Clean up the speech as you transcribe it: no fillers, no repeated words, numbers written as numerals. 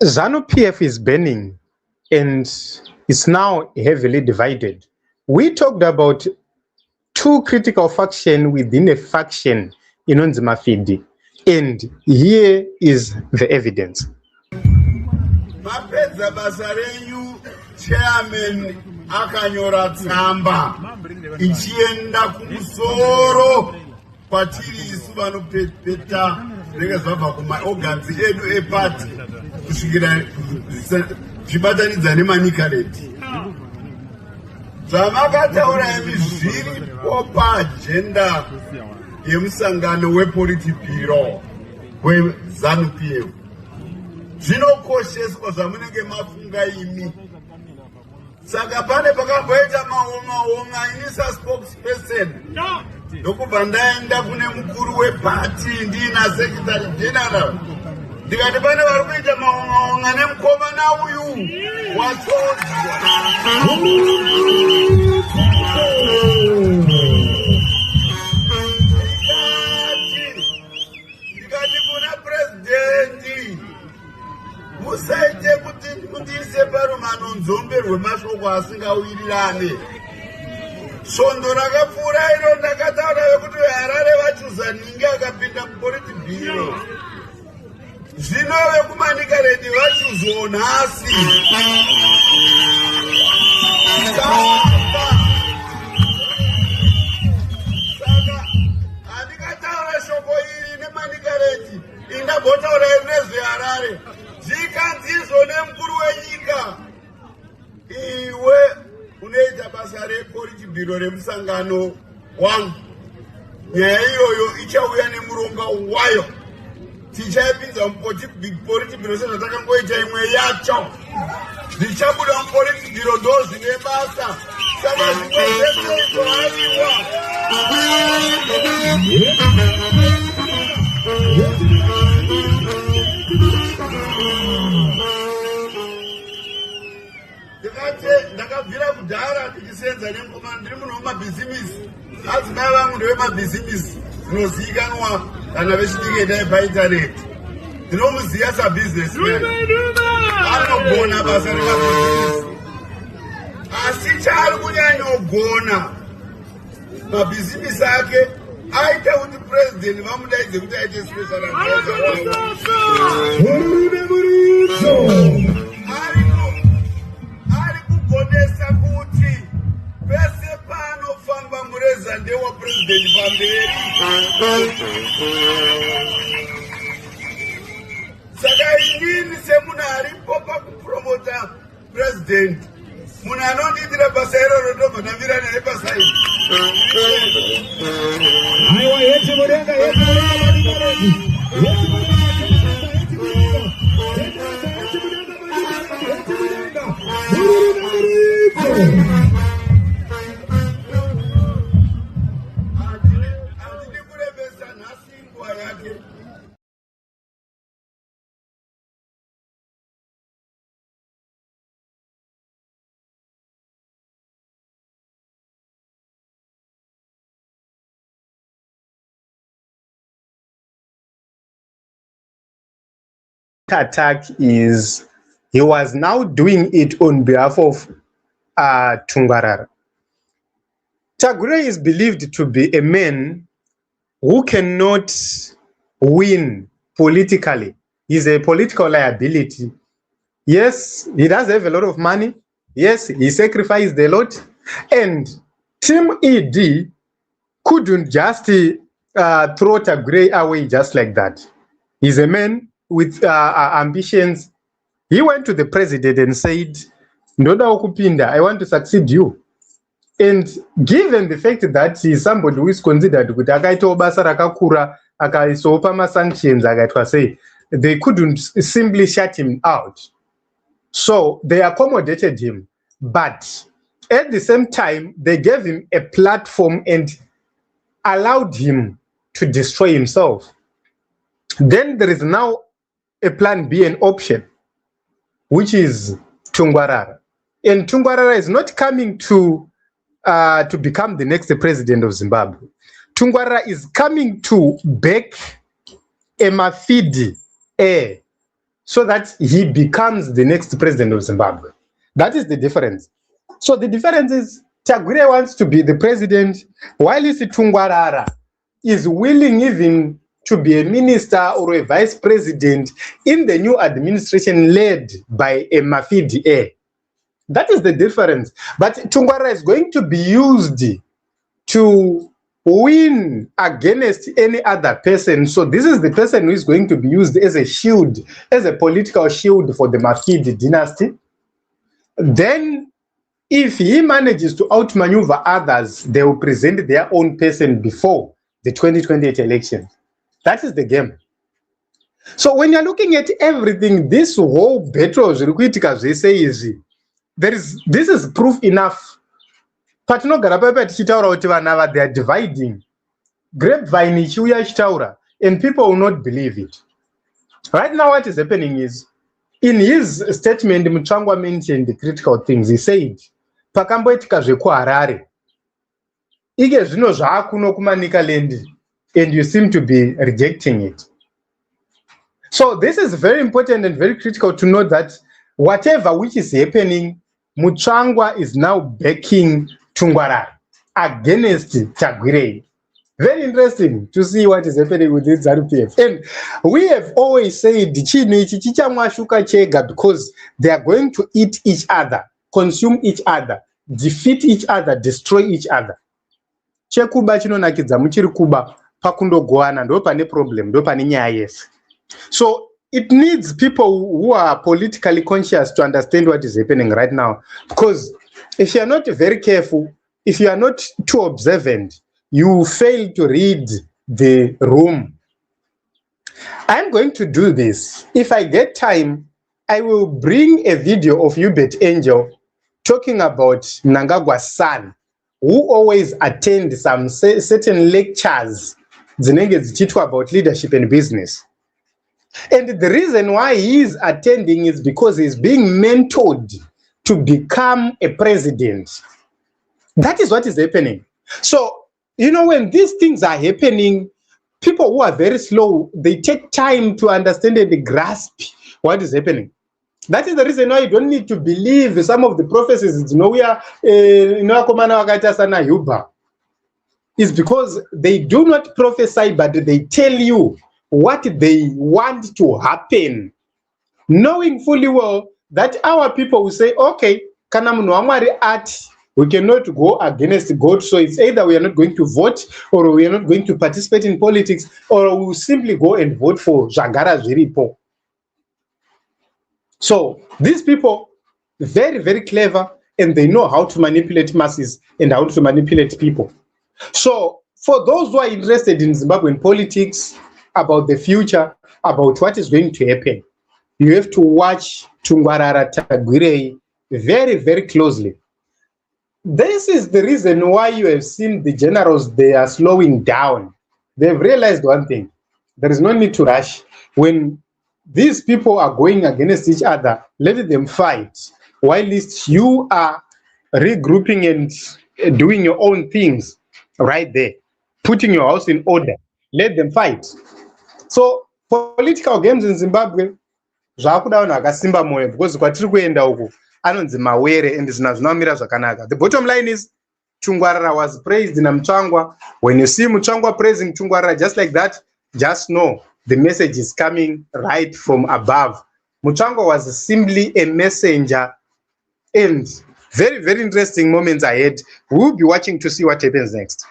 ZANU-PF is burning and it's now heavily divided. We talked about two critical factions within a faction in Mafidi, and here is the evidence. Mapedza basa renyu chairman akanyora tsamba ichienda kumusoro kwatiri isu vanopepeta zvinenge zvabva kumaorgans edu epati kusvikira zvibatanidza nemanikareti zvamakataura imi zviripo paajenda yemusangano wepolitibhiro weZANU-PF zvinokosheswa zvamunenge mafunga imi. Saka pane pakamboita maoma inisa spokesperson ndokubva ndaenda kune mukuru wepati ndina secretary general ndikati pane vari kuita maoma nemukomana uyu wasodzwa. Ndikati kuna presidenti musaite kuti mundise parumano nzombe rwemashoko asingawirirane. Svondo rakapfuura iro ndakataura vekuti veHarare vachuza Ningi akapinda mupolitibhiro. Zvino vekuManikaredi vachuzwa nhasi. Saka handikataura shoko iri neManikaredi indambotaura iri nezveHarare. Zvikanzizvo nemukuru wenyika. Iwe unoita basa repolitibhiro remusangano wangu. Nyaya iyoyo ichauya nemuronga wayo. Tichaipinza mupolitibhiro sezvatakangoita imwe yacho. Zvichabuda mupolitibhiro ndo zvine basa. Saka zvimwe zvese zvohaiwa. Ndakabvira kudhara tichisenza nemukomana ndiri munhu wemabhizimisi. Adzimai vangu ndevemabhizimisi dzinozivikanwa kana vechidiketa paindaneti. Ndinomuziva sabhizinesmen anogona basa remabhizimisi, asi chaari kunyanyogona mabhizimisi ake aite kuti purezidendi vamudaidze kuti aite special advisor. Kugonesa kuti pese panofamba mureza ndewa president pamberi. Saka inini semunhu aripo pakupromota president, munhu anondiitira basa iroro ndobva ndamirana nebasa iri. Aiwa yechi mudenga attack is he was now doing it on behalf of Tungwarara. Tagure is believed to be a man who cannot win politically. He's a political liability. Yes, he does have a lot of money. Yes, he sacrificed a lot. And Team ED couldn't just throw Tagure away just like that. He's a man with ambitions. He went to the president and said, Ndoda Okupinda, I want to succeed you. And given the fact that he is somebody who is considered good, they couldn't simply shut him out. So they accommodated him. But at the same time, they gave him a platform and allowed him to destroy himself. Then there is now a plan B, an option, which is Tungwarara. And Tungwarara is not coming to become the next president of Zimbabwe. Tungwarara is coming to back a Mafidi heir so that he becomes the next president of Zimbabwe. That is the difference. So the difference is Tagwire wants to be the president, while Tungwarara is willing even to be a minister or a vice president in the new administration led by a Mafidi. That is the difference. But Tungwarara is going to be used to win against any other person. So this is the person who is going to be used as a shield, as a political shield for the Mafidi dynasty. Then, if he manages to outmaneuver others, they will present their own person before the 2028 election. That is the game. So when you're looking at everything, this whole battle of Zirikuitika, they say is this is proof enough. But no garapa tichitaura kuti vana they are dividing. Grapevine ichiuya chitaura, and people will not believe it. Right now, what is happening is, in his statement, Mutsvangwa mentioned critical things. He said, pakamboitika zvekuharare ike zvino zvaakuno kumanika land, and you seem to be rejecting it. So this is very important and very critical to know that whatever which is happening, Mutsvangwa is now backing Tungwarara against Tagwire. Very interesting to see what is happening with this ZANU-PF. And we have always said because they are going to eat each other, consume each other, defeat each other, destroy each other. Chekuba chinonakidza muchiri kuba pakundogoana ndo pane problem, ndo pane nyaya yese. So it needs people who are politically conscious to understand what is happening right now. Because if you are not very careful, if you are not too observant, you fail to read the room. I'm going to do this. If I get time, I will bring a video of Hubert Angel talking about Mnangagwa's son, who always attend some certain lectures about leadership and business. And the reason why he is attending is because he's being mentored to become a president. That is what is happening. So, you know, when these things are happening, people who are very slow, they take time to understand and grasp what is happening. That is the reason why you don't need to believe some of the prophecies. You know, we are, it's because they do not prophesy, but they tell you what they want to happen, knowing fully well that our people will say, okay, we cannot go against God, so it's either we are not going to vote or we are not going to participate in politics, or we will simply go and vote for Jagara Ziripo. So these people, very, very clever, and they know how to manipulate masses and how to manipulate people. So for those who are interested in Zimbabwean politics, about the future, about what is going to happen, you have to watch Tungwarara Tagwire very, very closely. This is the reason why you have seen the generals, they are slowing down. They've realized one thing: there is no need to rush. When these people are going against each other, let them fight. While you are regrouping and doing your own things right there, putting your house in order, let them fight. So political games in Zimbabwe, because the bottom line is Tungwarara was praised in Mutsvangwa. When you see Mutsvangwa praising Tungwarara just like that, just know the message is coming right from above. Mutsvangwa was simply a messenger, and very, very interesting moments ahead. We'll be watching to see what happens next.